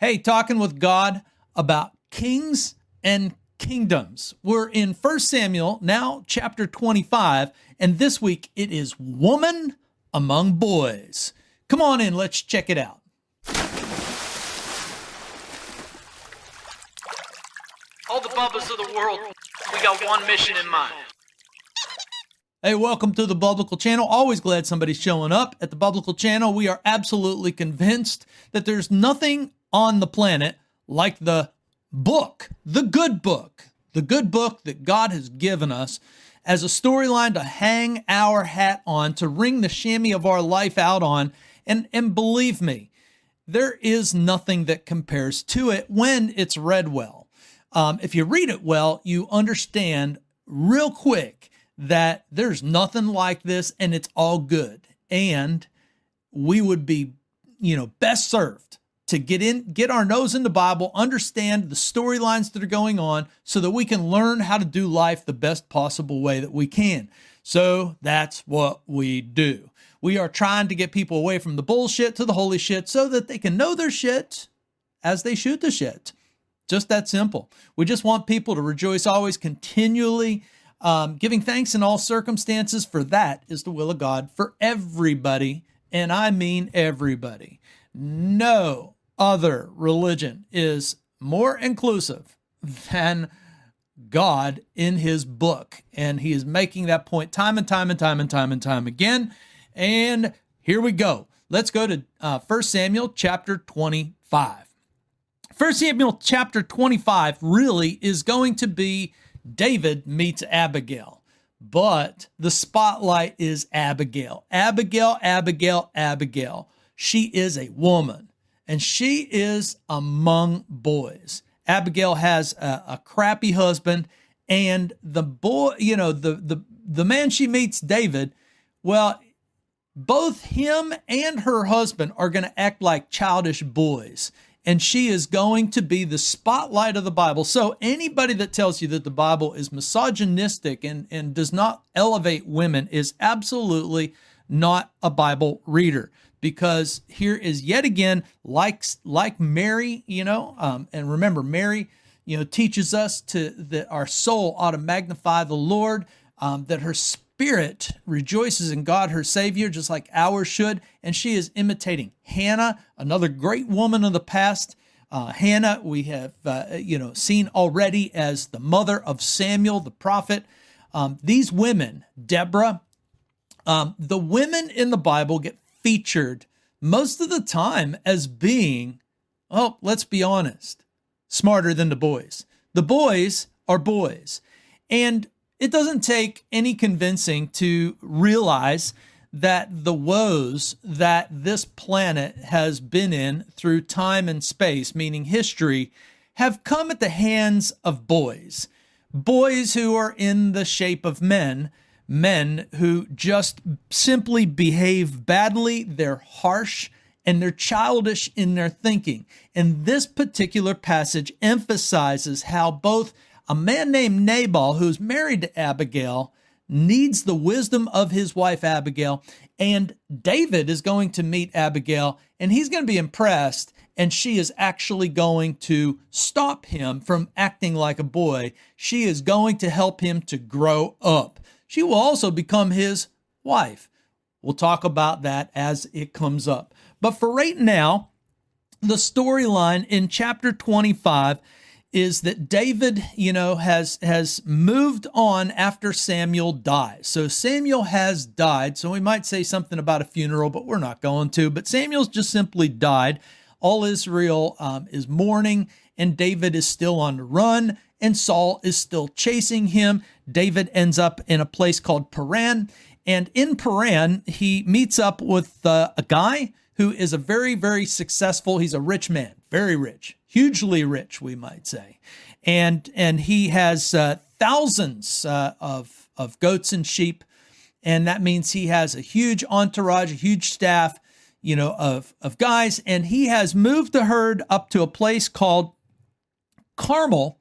Hey, talking with God about kings and kingdoms. We're in 1 Samuel, now chapter 25, and this week it is Woman Among Boys. Come on in, let's check it out. All the Bubbas of the world, we got one mission in mind. Hey, welcome to the Biblical Channel. Always glad somebody's showing up at the Biblical Channel. We are absolutely convinced that there's nothing on the planet like the book, the good book that God has given us as a storyline to hang our hat on, to wring the chamois of our life out on. And believe me, there is nothing that compares to it when it's read well. If you read it well, you understand real quick that there's nothing like this and it's all good. And we would be, best served to get our nose in the Bible, understand the storylines that are going on so that we can learn how to do life the best possible way that we can. So that's what we do. We are trying to get people away from the bullshit to the holy shit so that they can know their shit as they shoot the shit. Just that simple. We just want people to rejoice always, continually, giving thanks in all circumstances, for that is the will of God for everybody, and I mean everybody. No other religion is more inclusive than God in his book, and he is making that point time and time again. And here we go. Let's go to 1 Samuel chapter 25. 1 Samuel chapter 25 really is going to be David meets Abigail, but the spotlight is Abigail. Abigail. She is a woman, and she is among boys. Abigail has a crappy husband, and the boy, the man she meets, David, well, both him and her husband are going to act like childish boys. And she is going to be the spotlight of the Bible. So anybody that tells you that the Bible is misogynistic and does not elevate women is absolutely not a Bible reader. Because here is yet again, like Mary, and remember, Mary, teaches us that our soul ought to magnify the Lord, that her spirit rejoices in God, her Savior, just like ours should. And she is imitating Hannah, another great woman of the past. Hannah, we have, seen already as the mother of Samuel, the prophet. These women, Deborah, the women in the Bible get featured most of the time as being, let's be honest, smarter than the boys. The boys are boys. And it doesn't take any convincing to realize that the woes that this planet has been in through time and space, meaning history, have come at the hands of boys. Boys who are in the shape of men who just simply behave badly, they're harsh, and they're childish in their thinking. And this particular passage emphasizes how both a man named Nabal, who's married to Abigail, needs the wisdom of his wife Abigail, and David is going to meet Abigail, and he's going to be impressed, and she is actually going to stop him from acting like a boy. She is going to help him to grow up. She will also become his wife. We'll talk about that as it comes up. But for right now, the storyline in chapter 25 is that David, has moved on after Samuel dies. So Samuel has died. So we might say something about a funeral, but we're not going to. But Samuel's just simply died. All Israel is mourning, and David is still on the run, and Saul is still chasing him. David ends up in a place called Paran. And in Paran, he meets up with a guy who is a very, very successful, he's a rich man, very rich, hugely rich, we might say. And he has thousands of goats and sheep. And that means he has a huge entourage, a huge staff, of guys. And he has moved the herd up to a place called Carmel,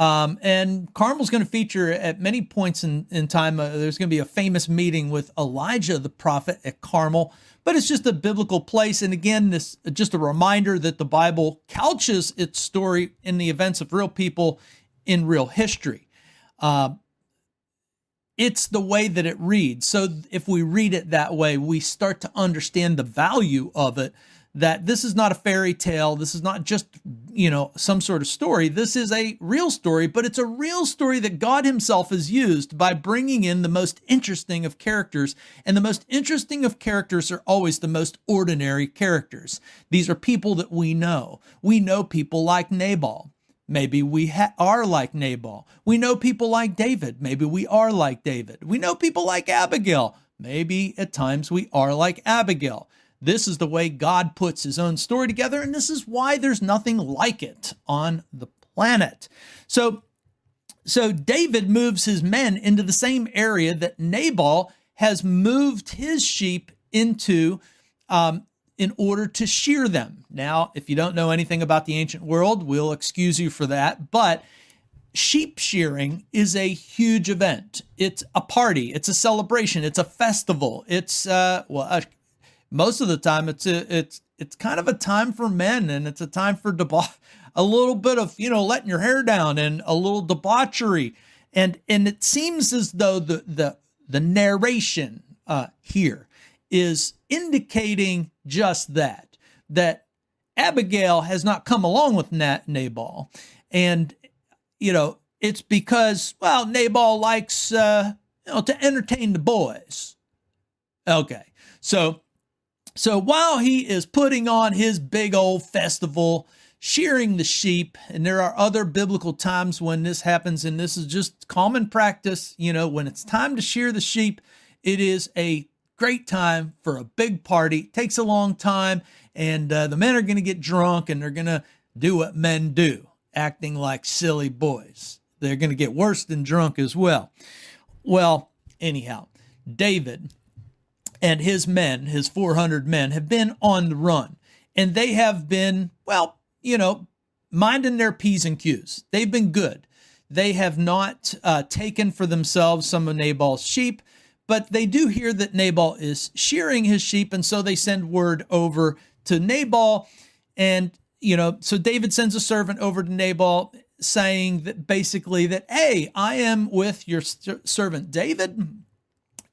And Carmel's going to feature at many points in time. There's going to be a famous meeting with Elijah the prophet at Carmel, but it's just a biblical place. And again, this just a reminder that the Bible couches its story in the events of real people in real history. It's the way that it reads. So if we read it that way, we start to understand the value of it, that this is not a fairy tale. This is not just, some sort of story. This is a real story, but it's a real story that God himself has used by bringing in the most interesting of characters. And the most interesting of characters are always the most ordinary characters. These are people that we know. We know people like Nabal. Maybe we are like Nabal. We know people like David. Maybe we are like David. We know people like Abigail. Maybe at times we are like Abigail. This is the way God puts his own story together, and this is why there's nothing like it on the planet. So David moves his men into the same area that Nabal has moved his sheep into, in order to shear them. Now, if you don't know anything about the ancient world, we'll excuse you for that, but sheep shearing is a huge event. It's a party, it's a celebration, it's a festival. It's most of the time it's kind of a time for men, and it's a time for a little bit of, letting your hair down and a little debauchery. And it seems as though the narration here is indicating just that Abigail has not come along with Nabal. And, it's because, Nabal likes, to entertain the boys. Okay. So while he is putting on his big old festival, shearing the sheep, and there are other biblical times when this happens, and this is just common practice, when it's time to shear the sheep, it is a great time for a big party. It takes a long time, and the men are going to get drunk, and they're going to do what men do, acting like silly boys. They're going to get worse than drunk as well. Well, anyhow, David and his men, his 400 men, have been on the run, and they have been, minding their P's and Q's. They've been good. They have not taken for themselves some of Nabal's sheep, but they do hear that Nabal is shearing his sheep, and so they send word over to Nabal. And, so David sends a servant over to Nabal saying that basically that, hey, I am with your servant David.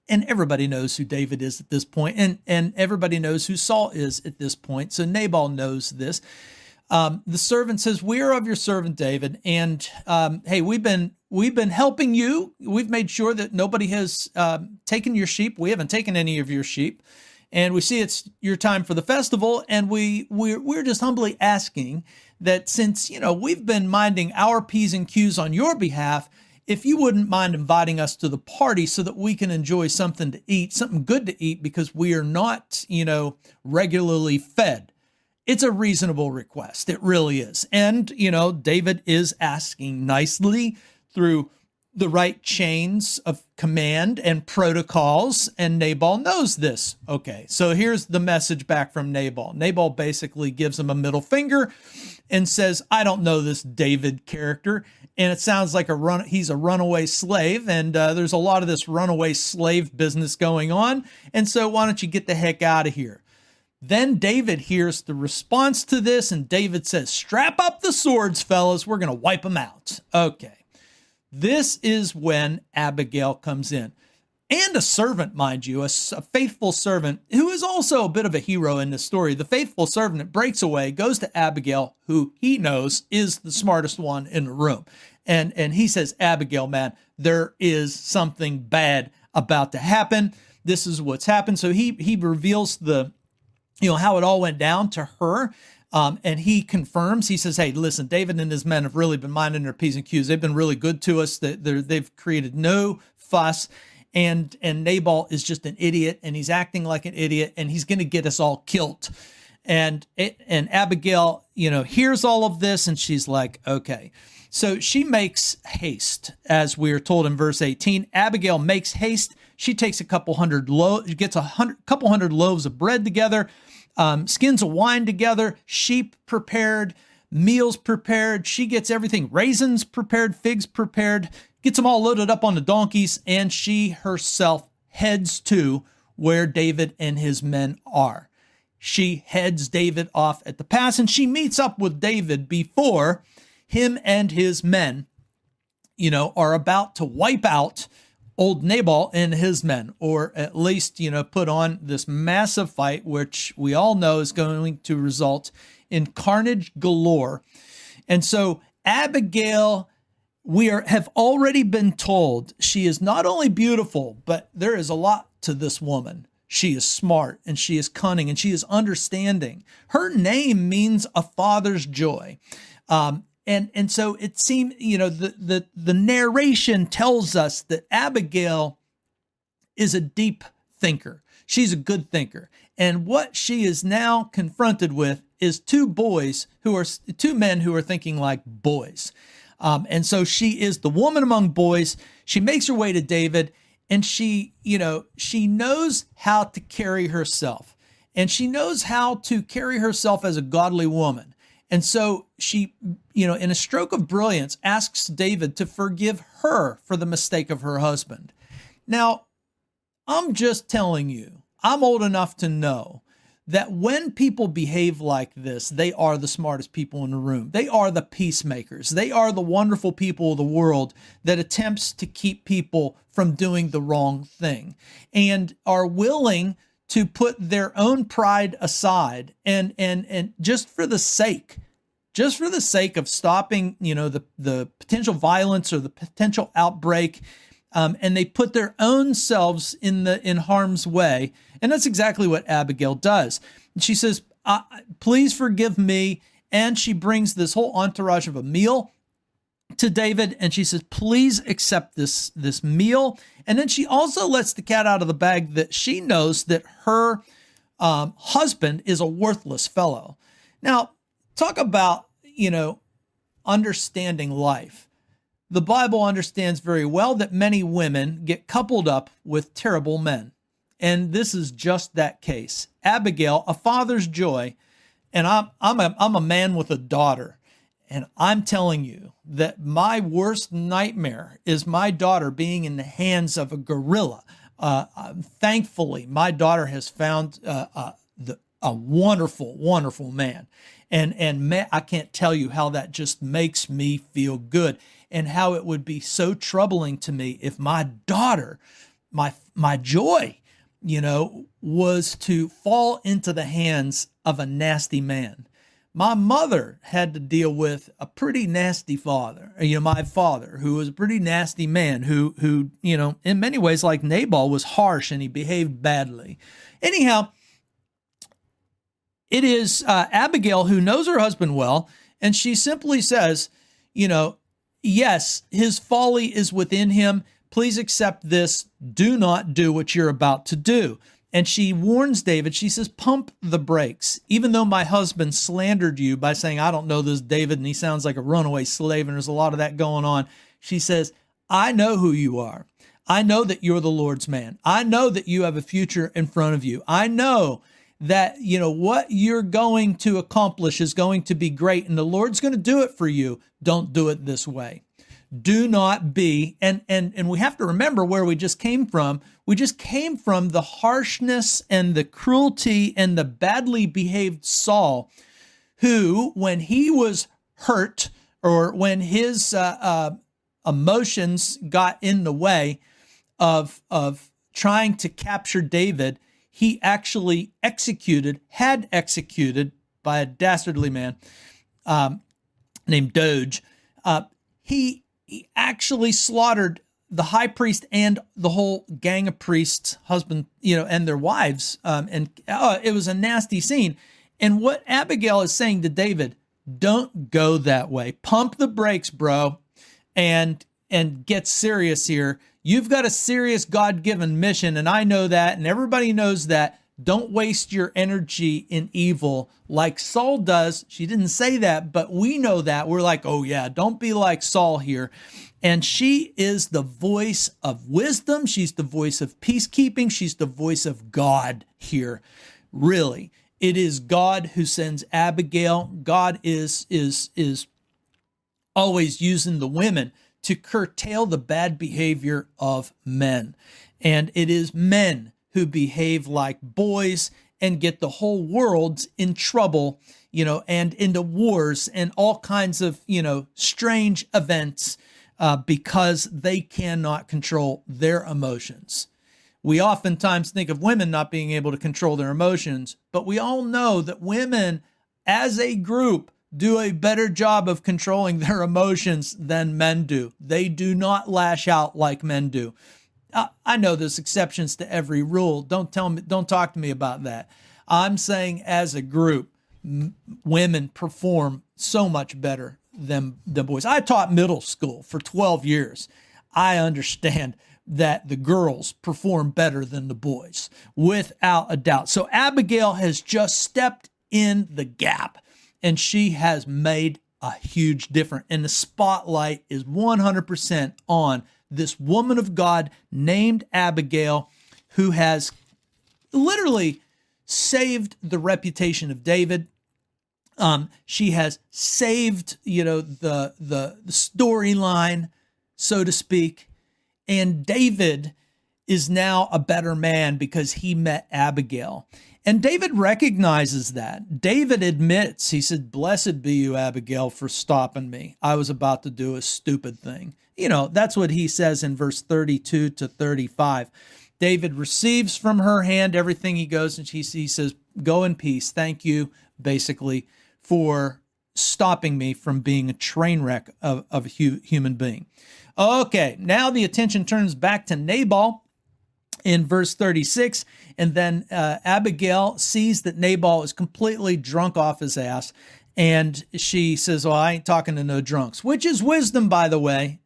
And everybody knows who David is at this point, and everybody knows who Saul is at this point. So Nabal knows this. The servant says, "We are of your servant David, and hey, we've been helping you. We've made sure that nobody has taken your sheep. We haven't taken any of your sheep, and we see it's your time for the festival. And we're just humbly asking that since we've been minding our P's and Q's on your behalf, if you wouldn't mind inviting us to the party so that we can enjoy something to eat, something good to eat, because we are not, regularly fed." It's a reasonable request. It really is. And, David is asking nicely through the right chains of command and protocols, and Nabal knows this. Okay, so here's the message back from Nabal. Nabal basically gives him a middle finger and says, "I don't know this David character, and it sounds like he's a runaway slave, and there's a lot of this runaway slave business going on, and so why don't you get the heck out of here?" Then David hears the response to this, and David says, "Strap up the swords, fellas. We're going to wipe them out." Okay. This is when Abigail comes in. And a servant, mind you, a faithful servant who is also a bit of a hero in this story. The faithful servant breaks away, goes to Abigail, who he knows is the smartest one in the room. And he says, "Abigail, man, there is something bad about to happen. This is what's happened." So he reveals how it all went down to her. And he confirms, he says, "Hey, listen, David and his men have really been minding their P's and Q's. They've been really good to us. They've created no fuss. And Nabal is just an idiot, and he's acting like an idiot, and he's going to get us all killed." And Abigail, hears all of this, and she's like, okay. So she makes haste, as we are told in verse 18. Abigail makes haste. She takes couple hundred loaves of bread together, skins of wine together, sheep prepared, meals prepared. She gets everything, raisins prepared, figs prepared, gets them all loaded up on the donkeys, and she herself heads to where David and his men are. She heads David off at the pass, and she meets up with David before him and his men, are about to wipe out old Nabal and his men, or at least, put on this massive fight, which we all know is going to result in carnage galore. And so Abigail, have already been told she is not only beautiful, but there is a lot to this woman. She is smart and she is cunning and she is understanding. Her name means a father's joy. And so it seemed, the narration tells us that Abigail is a deep thinker. She's a good thinker. And what she is now confronted with is two men who are thinking like boys. And so she is the woman among boys. She makes her way to David, and she knows how to carry herself, and she knows how to carry herself as a godly woman. And so she, in a stroke of brilliance, asks David to forgive her for the mistake of her husband. Now, I'm just telling you, I'm old enough to know that when people behave like this, they are the smartest people in the room. They are the peacemakers. They are the wonderful people of the world that attempts to keep people from doing the wrong thing and are willing to put their own pride aside and just for the sake of stopping, the potential violence or the potential outbreak, and they put their own selves in harm's way. And that's exactly what Abigail does. And she says, please forgive me. And she brings this whole entourage of a meal to David. And she says, please accept this meal. And then she also lets the cat out of the bag that she knows that her husband is a worthless fellow. Now, talk about, understanding life. The Bible understands very well that many women get coupled up with terrible men. And this is just that case. Abigail, a father's joy, and I'm a man with a daughter. And I'm telling you that my worst nightmare is my daughter being in the hands of a gorilla. Thankfully, my daughter has found a wonderful, wonderful man. And I can't tell you how that just makes me feel good, and how it would be so troubling to me if my daughter, my joy, was to fall into the hands of a nasty man. My mother had to deal with a pretty nasty father, my father, who was a pretty nasty man who, in many ways, like Nabal, was harsh and he behaved badly. Anyhow, it is Abigail who knows her husband well, and she simply says, yes, his folly is within him. Please accept this. Do not do what you're about to do. And she warns David. She says, pump the brakes. Even though my husband slandered you by saying, I don't know this David, and he sounds like a runaway slave, and there's a lot of that going on. She says, I know who you are. I know that you're the Lord's man. I know that you have a future in front of you. I know that, what you're going to accomplish is going to be great, and the Lord's going to do it for you. Don't do it this way. Do not be, and we have to remember where we just came from. We just came from the harshness and the cruelty and the badly behaved Saul, who, when he was hurt or when his emotions got in the way of trying to capture David, he actually had executed by a dastardly man named Doge. He actually slaughtered the high priest and the whole gang of priests, husband, and their wives. And it was a nasty scene. And what Abigail is saying to David, don't go that way. Pump the brakes, bro, and get serious here. You've got a serious God-given mission, and I know that, and everybody knows that. Don't waste your energy in evil like Saul does. She didn't say that, but we know that. We're like, oh yeah, don't be like Saul here. And she is the voice of wisdom. She's the voice of peacekeeping. She's the voice of God here, really. It is God who sends Abigail. God is always using the women to curtail the bad behavior of men. And it is men who behave like boys and get the whole world in trouble, and into wars and all kinds of, strange events because they cannot control their emotions. We oftentimes think of women not being able to control their emotions, but we all know that women as a group do a better job of controlling their emotions than men do. They do not lash out like men do. I know there's exceptions to every rule. Don't talk to me about that. I'm saying as a group, women perform so much better than boys. I taught middle school for 12 years. I understand that the girls perform better than the boys, without a doubt. So Abigail has just stepped in the gap, and she has made a huge difference. And the spotlight is 100% on this woman of God named Abigail, who has literally saved the reputation of David. She has saved, the storyline, so to speak. And David is now a better man because he met Abigail. And David recognizes that. David admits, he said, "Blessed be you, Abigail, for stopping me. I was about to do a stupid thing." That's what he says in verse 32 to 35. David receives from her hand everything. He goes and he says, "Go in peace. Thank you," basically, for stopping me from being a train wreck of a human being. Okay, now the attention turns back to Nabal in verse 36, and then Abigail sees that Nabal is completely drunk off his ass, and she says, "Well, I ain't talking to no drunks," which is wisdom, by the way.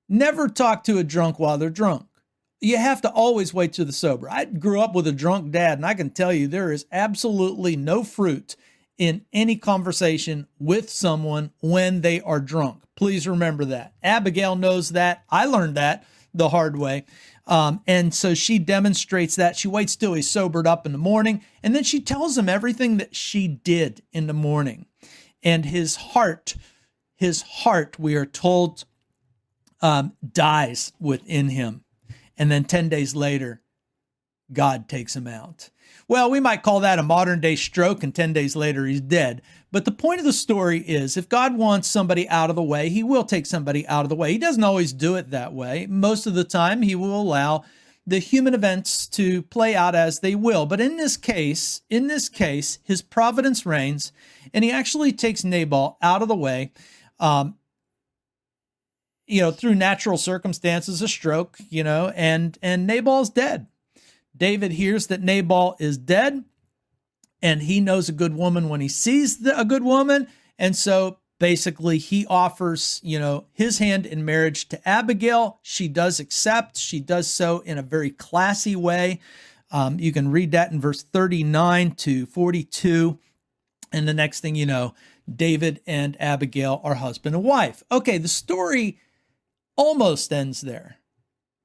Never talk to a drunk while they're drunk. You have to always wait till they're sober. I grew up with a drunk dad, and I can tell you there is absolutely no fruit in any conversation with someone when they are drunk. Please remember that. Abigail knows that. I learned that the hard way. And so she demonstrates that. She waits till he's sobered up in the morning, and then she tells him everything that she did in the morning. And his heart, we are told, dies within him. And then 10 days later, God takes him out. Well, we might call that a modern day stroke, and 10 days later he's dead. But the point of the story is, if God wants somebody out of the way, he will take somebody out of the way. He doesn't always do it that way. Most of the time, he will allow the human events to play out as they will. But in this case, his providence reigns, and he actually takes Nabal out of the way, through natural circumstances, a stroke, and Nabal's dead. David hears that Nabal is dead, and he knows a good woman when he sees a good woman. And so basically he offers, his hand in marriage to Abigail. She does accept. She does so in a very classy way. You can read that in verse 39 to 42. And the next thing you know, David and Abigail are husband and wife. Okay, the story almost ends there,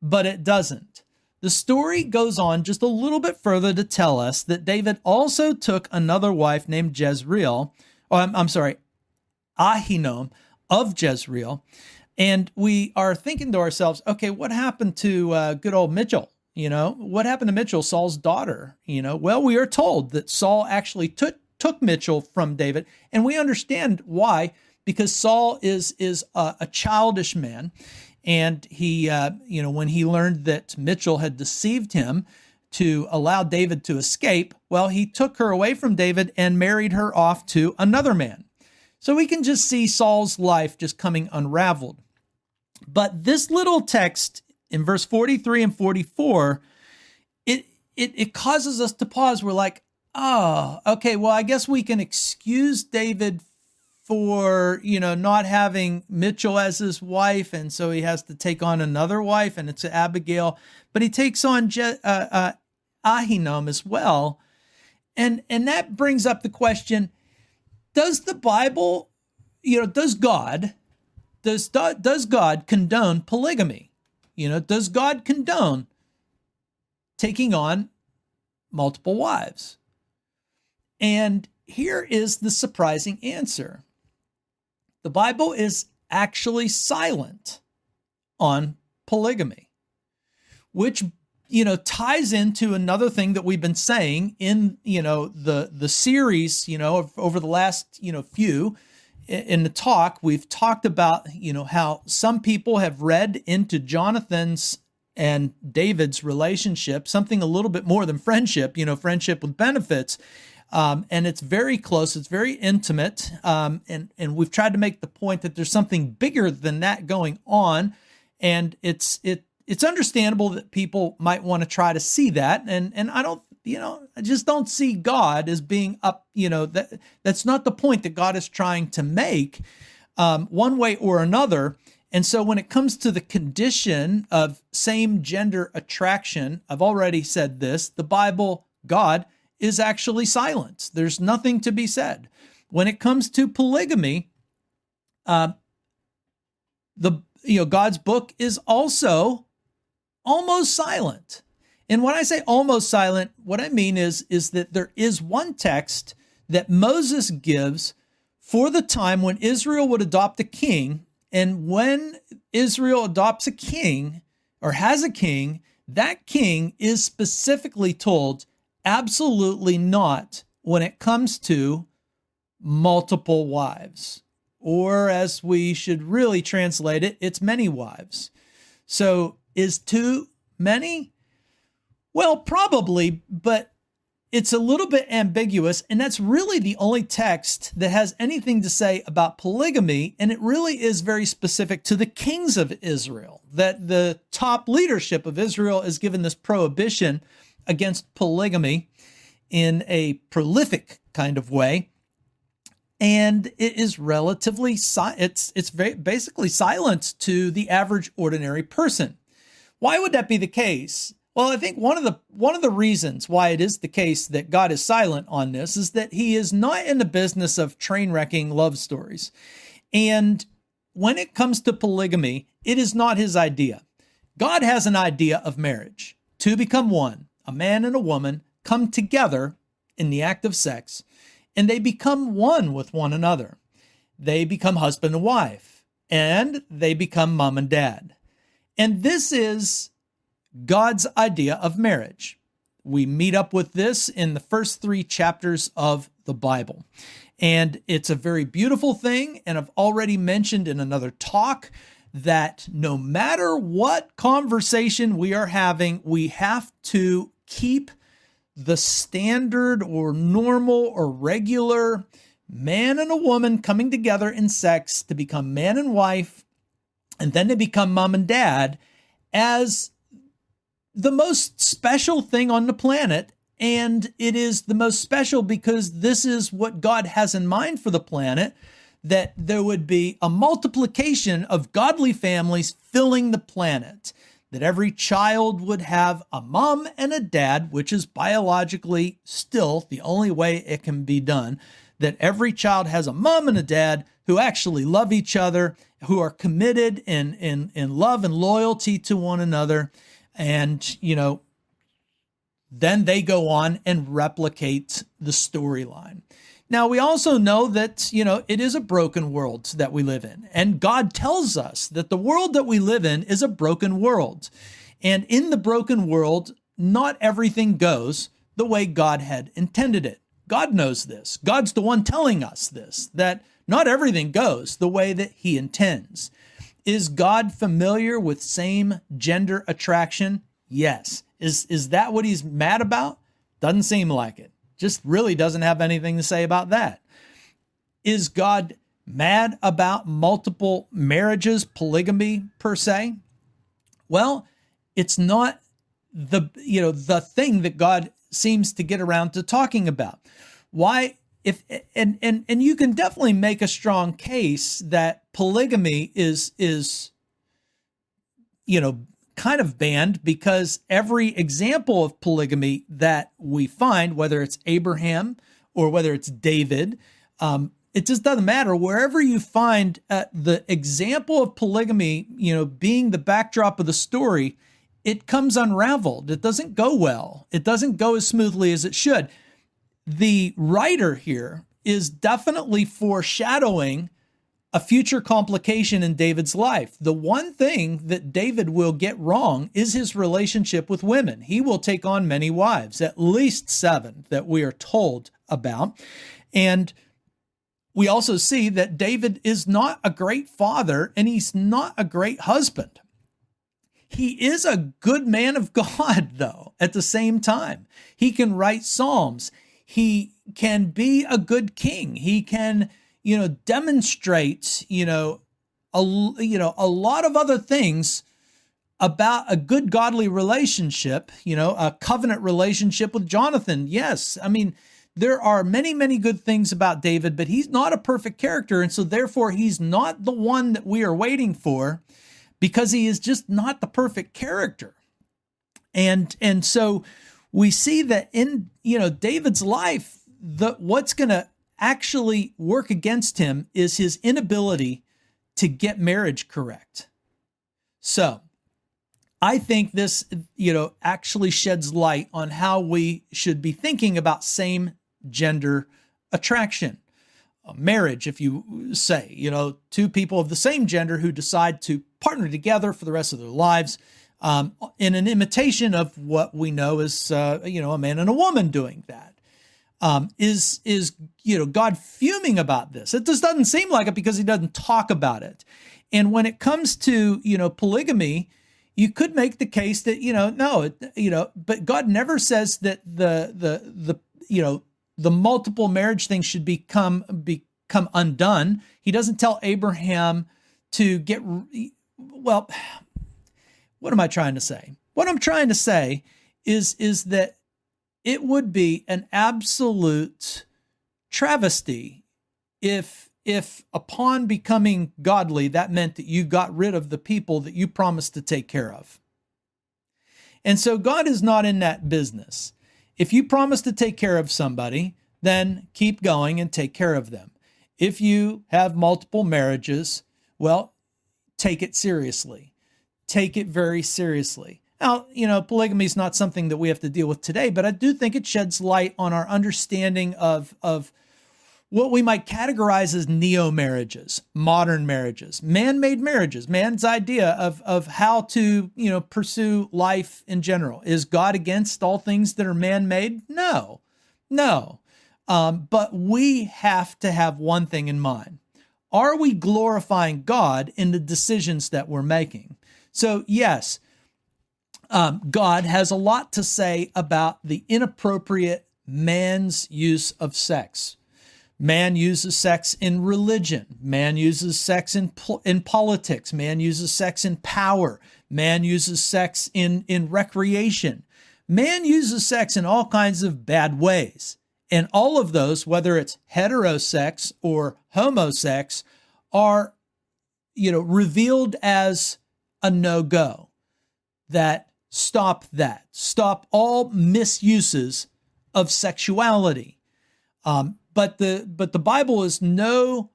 but it doesn't. The story goes on just a little bit further to tell us that David also took another wife named Ahinoam of Jezreel. And we are thinking to ourselves, okay, what happened to good old Mitchell? What happened to Mitchell, Saul's daughter? Well, we are told that Saul actually took Mitchell from David. And we understand why, because Saul is a childish man. And he, when he learned that Mitchell had deceived him to allow David to escape, well, he took her away from David and married her off to another man. So we can just see Saul's life just coming unraveled. But this little text in verse 43 and 44, it causes us to pause. We're like, oh, okay, well, I guess we can excuse David for, not having Mitchell as his wife, and so he has to take on another wife, and it's Abigail, but he takes on Ahinoam as well. And that brings up the question, does the Bible, does God condone polygamy? Does God condone taking on multiple wives? And here is the surprising answer. The Bible is actually silent on polygamy, which, ties into another thing that we've been saying in, the series, over the last, few. In the talk, we've talked about, how some people have read into Jonathan's and David's relationship something a little bit more than friendship, friendship with benefits. And it's very close, it's very intimate. And we've tried to make the point that there's something bigger than that going on. And it's understandable that people might want to try to see that. And I don't, I just don't see God as being up, that's not the point that God is trying to make, one way or another. And so when it comes to the condition of same gender attraction, I've already said this, the Bible, God is actually silent. There's nothing to be said. When it comes to polygamy, God's book is also almost silent. And when I say almost silent, what I mean is that there is one text that Moses gives for the time when Israel would adopt a king. And when Israel adopts a king or has a king, that king is specifically told absolutely not when it comes to multiple wives. Or as we should really translate it, it's many wives. So is too many? Well, probably, but it's a little bit ambiguous, and that's really the only text that has anything to say about polygamy, and it really is very specific to the kings of Israel, that the top leadership of Israel is given this prohibition against polygamy in a prolific kind of way, and it is relatively, it's very basically silent to the average ordinary person. Why would that be the case? Well, I think one of the reasons why it is the case that God is silent on this is that he is not in the business of train wrecking love stories. And when it comes to polygamy, it is not his idea. God has an idea of marriage. Two become one. A man and a woman come together in the act of sex, and they become one with one another. They become husband and wife, and they become mom and dad. And this is God's idea of marriage. We meet up with this in the first 3 chapters of the Bible. And it's a very beautiful thing. And I've already mentioned in another talk that no matter what conversation we are having, we have to keep the standard or normal or regular man and a woman coming together in sex to become man and wife, and then to become mom and dad as the most special thing on the planet. And it is the most special because this is what God has in mind for the planet, that there would be a multiplication of godly families filling the planet, that every child would have a mom and a dad, which is biologically still the only way it can be done, that every child has a mom and a dad who actually love each other, who are committed in love and loyalty to one another. And, then they go on and replicate the storyline. Now, we also know that, it is a broken world that we live in. And God tells us that the world that we live in is a broken world. And in the broken world, not everything goes the way God had intended it. God knows this. God's the one telling us this, that not everything goes the way that he intends. Is God familiar with same gender attraction? Yes. Is that what he's mad about? Doesn't seem like it. Just really doesn't have anything to say about that. Is God mad about multiple marriages, polygamy per se? Well, it's not the thing that God seems to get around to talking about. Why? And you can definitely make a strong case that polygamy is kind of banned, because every example of polygamy that we find, whether it's Abraham or whether it's David, it just doesn't matter. Wherever you find the example of polygamy, being the backdrop of the story, it comes unraveled. It doesn't go well. It doesn't go as smoothly as it should. the writer here is definitely foreshadowing a future complication in David's life. The one thing that David will get wrong is his relationship with women. He will take on many wives, at least 7 that we are told about. And we also see that David is not a great father and he's not a great husband. He is a good man of God, though, at the same time. He can write psalms. He can be a good king. He can, demonstrate, a lot of other things about a good godly relationship, a covenant relationship with Jonathan. Yes. I mean, there are many, many good things about David, but he's not a perfect character. And so therefore he's not the one that we are waiting for, because he is just not the perfect character. And so we see that in, David's life, what's going to actually work against him is his inability to get marriage correct. So I think this, actually sheds light on how we should be thinking about same gender attraction. Marriage, if you say, 2 people of the same gender who decide to partner together for the rest of their lives, in an imitation of what we know as, a man and a woman doing that. Is God fuming about this? It just doesn't seem like it because he doesn't talk about it. And when it comes to, polygamy, you could make the case that, but God never says that the multiple marriage thing should become undone. He doesn't tell Abraham to get, what am I trying to say? What I'm trying to say is that it would be an absolute travesty if upon becoming godly, that meant that you got rid of the people that you promised to take care of. And so God is not in that business. If you promise to take care of somebody, then keep going and take care of them. If you have multiple marriages, well, take it seriously. Take it very seriously. Now, polygamy is not something that we have to deal with today, but I do think it sheds light on our understanding of what we might categorize as neo-marriages, modern marriages, man-made marriages, man's idea of how to, pursue life in general. Is God against all things that are man-made? No. But we have to have one thing in mind. Are we glorifying God in the decisions that we're making? So yes, God has a lot to say about the inappropriate man's use of sex. Man uses sex in religion. Man uses sex in politics. Man uses sex in power. Man uses sex in recreation. Man uses sex in all kinds of bad ways. And all of those, whether it's heterosex or homosex, are, revealed as a no-go. That stop all misuses of sexuality. But the Bible is no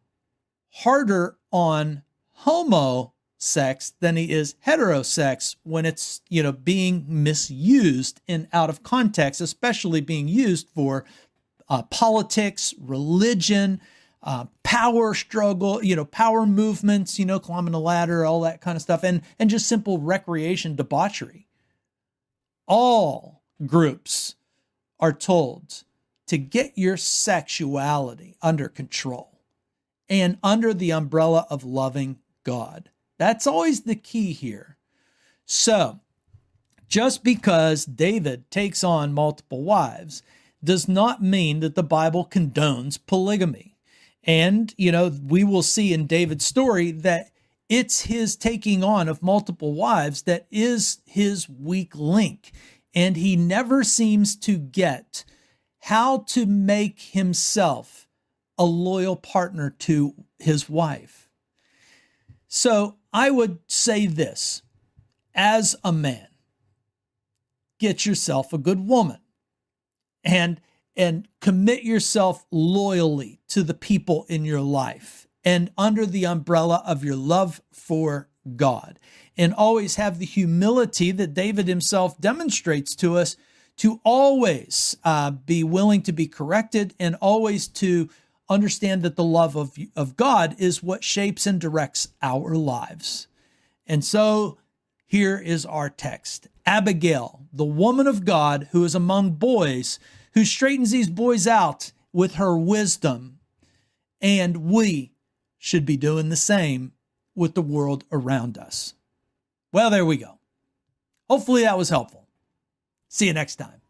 harder on homosex than he is heterosex when it's, being misused and out of context, especially being used for politics, religion, power struggle, power movements, climbing the ladder, all that kind of stuff, and just simple recreation debauchery. All groups are told to get your sexuality under control and under the umbrella of loving God. That's always the key here. So, just because David takes on multiple wives does not mean that the Bible condones polygamy. And, we will see in David's story that it's his taking on of multiple wives that is his weak link. And he never seems to get how to make himself a loyal partner to his wife. So I would say this, as a man, get yourself a good woman and commit yourself loyally to the people in your life and under the umbrella of your love for God. And always have the humility that David himself demonstrates to us to always be willing to be corrected and always to understand that the love of God is what shapes and directs our lives. And so here is our text. Abigail, the woman of God who is among boys, who straightens these boys out with her wisdom. And we should be doing the same with the world around us. Well, there we go. Hopefully that was helpful. See you next time.